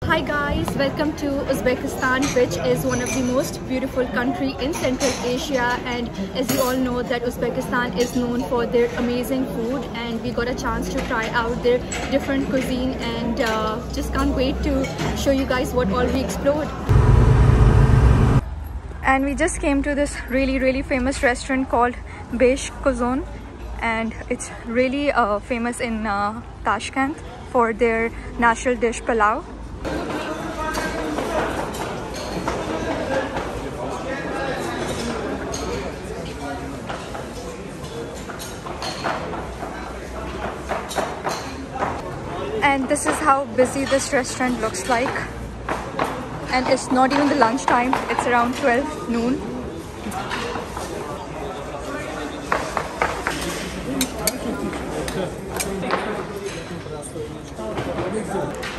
Hi guys, welcome to Uzbekistan, which is one of the most beautiful country in Central Asia, and as you all know that Uzbekistan is known for their amazing food, and we got a chance to try out their different cuisine, and just can't wait to show you guys what all we explored. And we just came to this really famous restaurant called Besh Qozon, and it's really famous in Tashkent for their national dish palau. And this is how busy this restaurant looks like, and it's not even the lunch time, it's around 12 noon.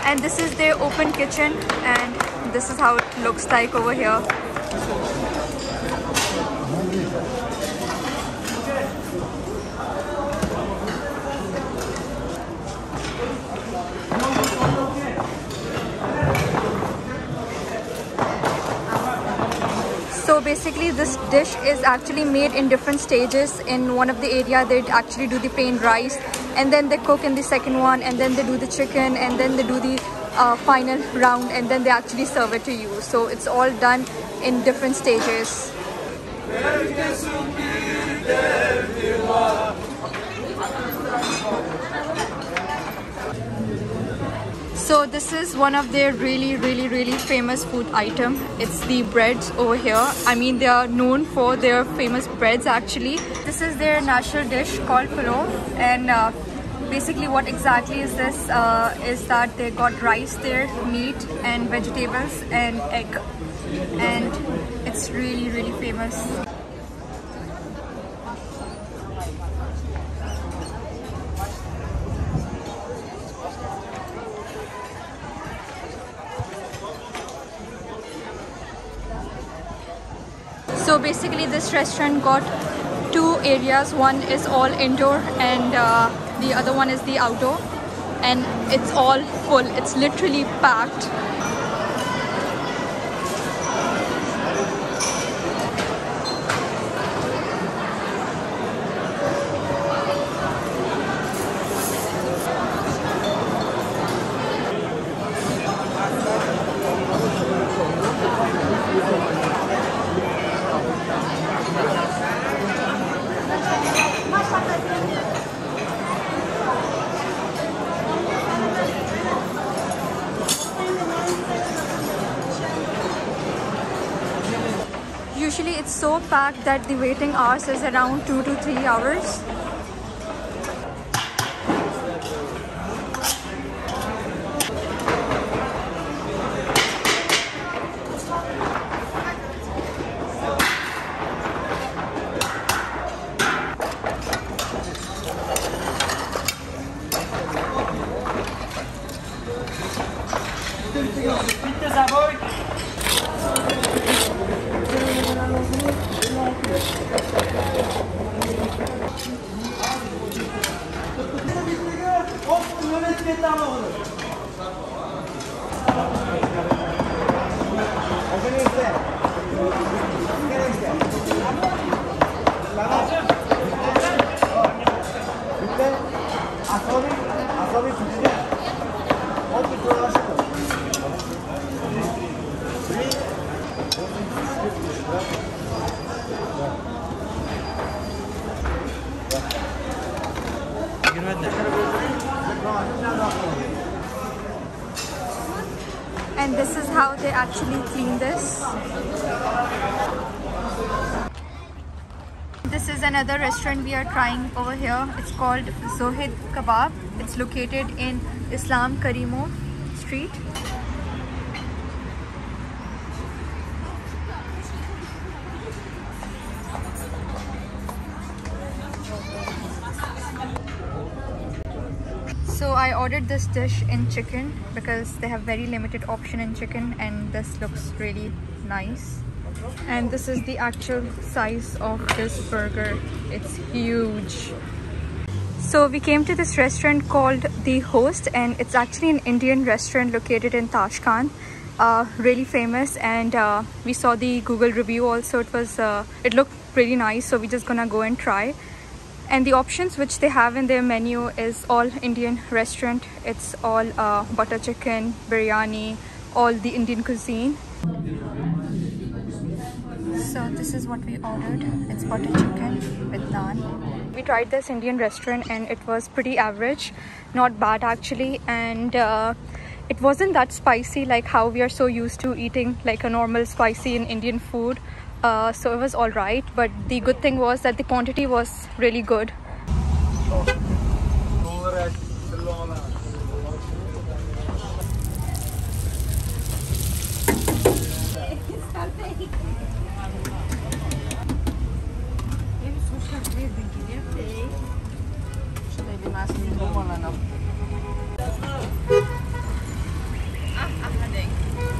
And this is their open kitchen, and this is how it looks like over here. So basically this dish is actually made in different stages. In one of the area they actually do the plain rice, and then they cook in the second one, and then they do the chicken, and then they do the final round, and then they actually serve it to you. So it's all done in different stages. So this is one of their really famous food item. It's the breads over here. I mean, they are known for their famous breads actually. This is their national dish called pulao, and basically what exactly is this is that they got rice there, meat and vegetables and egg, and it's really famous. So basically this restaurant got two areas. One is all indoor and the other one is the outdoor, and it's all full. It's literally packed. Usually it's so packed that the waiting hours is around 2 to 3 hours. And this is how they actually clean this. This is another restaurant we are trying over here. It's called Zohid Kebab. It's located in Islam Karimo Street. So I ordered this dish in chicken because they have very limited option in chicken, and this looks really nice. And this is the actual size of this burger. It's huge. So we came to this restaurant called The Host, and it's actually an Indian restaurant located in Tashkent. Really famous, and we saw the Google review also. It looked pretty nice, so we're just gonna go and try. And the options which they have in their menu is all Indian restaurant. It's all butter chicken, biryani, all the Indian cuisine. So this is what we ordered. It's butter chicken with naan. We tried this Indian restaurant and it was pretty average, not bad actually, and it wasn't that spicy like how we are so used to eating like a normal spicy in Indian food. So it was all right, but the good thing was that the quantity was really good.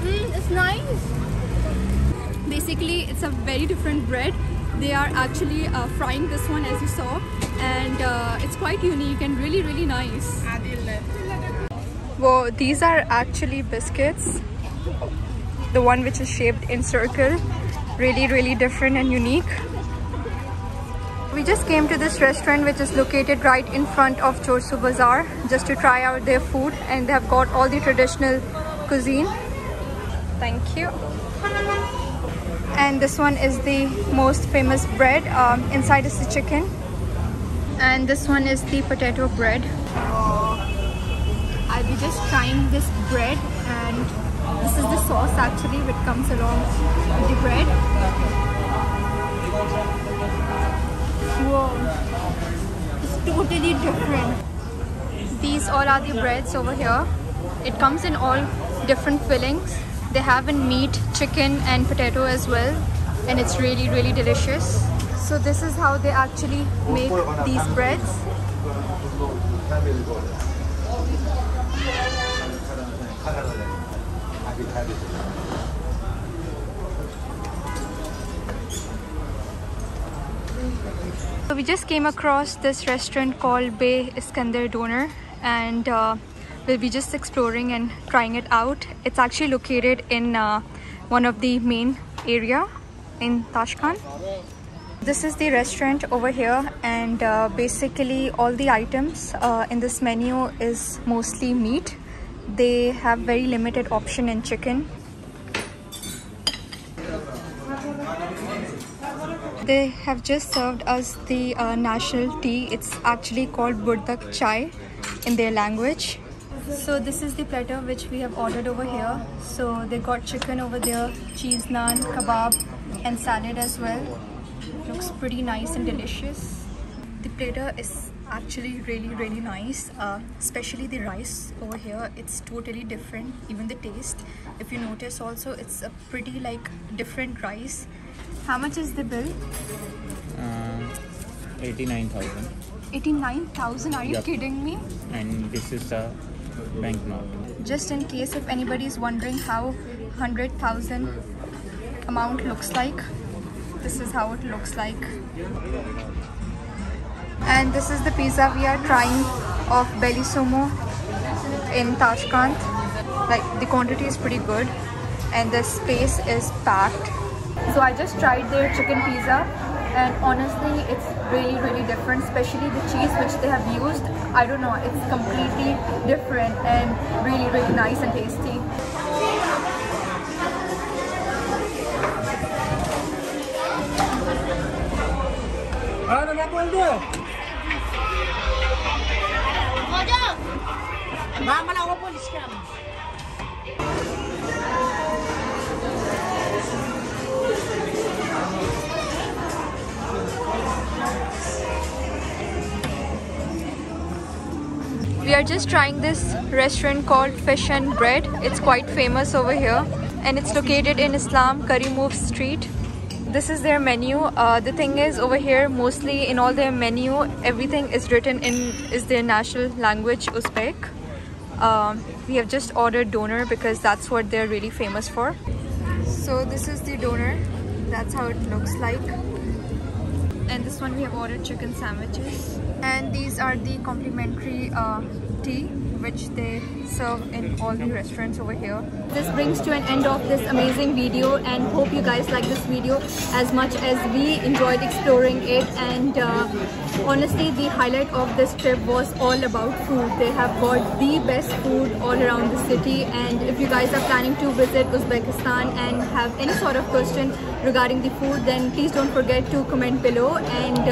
It's nice. Basically, it's a very different bread. They are actually frying this one, as you saw, and it's quite unique and really nice. Well, these are actually biscuits. The one which is shaped in circle, really different and unique. We just came to this restaurant which is located right in front of Chorsu Bazaar just to try out their food, and they have got all the traditional cuisine. Thank you. And this one is the most famous bread. Inside is the chicken, and this one is the potato bread. I'll be just trying this bread, and this is the sauce actually which comes along with the bread. Whoa, it's totally different. These all are the breads over here. It comes in all different fillings. They have in meat, chicken and potato as well, and it's really delicious. So this is how they actually make these breads. So we just came across this restaurant called Iskender Doner, and we'll be just exploring and trying it out. It's actually located in one of the main area in Tashkent. This is the restaurant over here, and basically all the items in this menu is mostly meat. They have very limited option in chicken. They have just served us the national tea. It's actually called burdak chai in their language. So this is the platter which we have ordered over here. So they got chicken over there, cheese naan, kebab and salad as well. Looks pretty nice and delicious. The platter is actually really nice, especially the rice over here. It's totally different, even the taste. If you notice also, it's a pretty like different rice. How much is the bill? 89,000. 89,000? Are you kidding me? And this is the banknote. Just in case if anybody is wondering how 100,000 amount looks like, this is how it looks like. And this is the pizza we are trying of Bellissimo in Tashkent. Like, the quantity is pretty good and the space is packed. So I just tried their chicken pizza, and honestly it's really different, especially the cheese which they have used. I don't know, it's completely different and really nice and tasty. We are just trying this restaurant called Fish and Bread. It's quite famous over here, and it's located in Islam Karimov Street. This is their menu. The thing is, over here mostly in all their menu, everything is written in their national language, Uzbek. We have just ordered doner because that's what they're really famous for. So this is the doner. That's how it looks like. And this one we have ordered chicken sandwiches. And these are the complimentary tea which they serve in all the restaurants over here. This brings to an end of this amazing video, and hope you guys like this video as much as we enjoyed exploring it. And honestly, the highlight of this trip was all about food. They have got the best food all around the city, and if you guys are planning to visit Uzbekistan and have any sort of question regarding the food, then please don't forget to comment below. And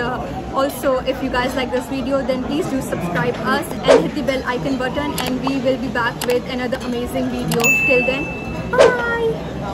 also, if you guys like this video, then please do subscribe us and hit the bell icon button, and we will be back with another amazing video. Till then, bye!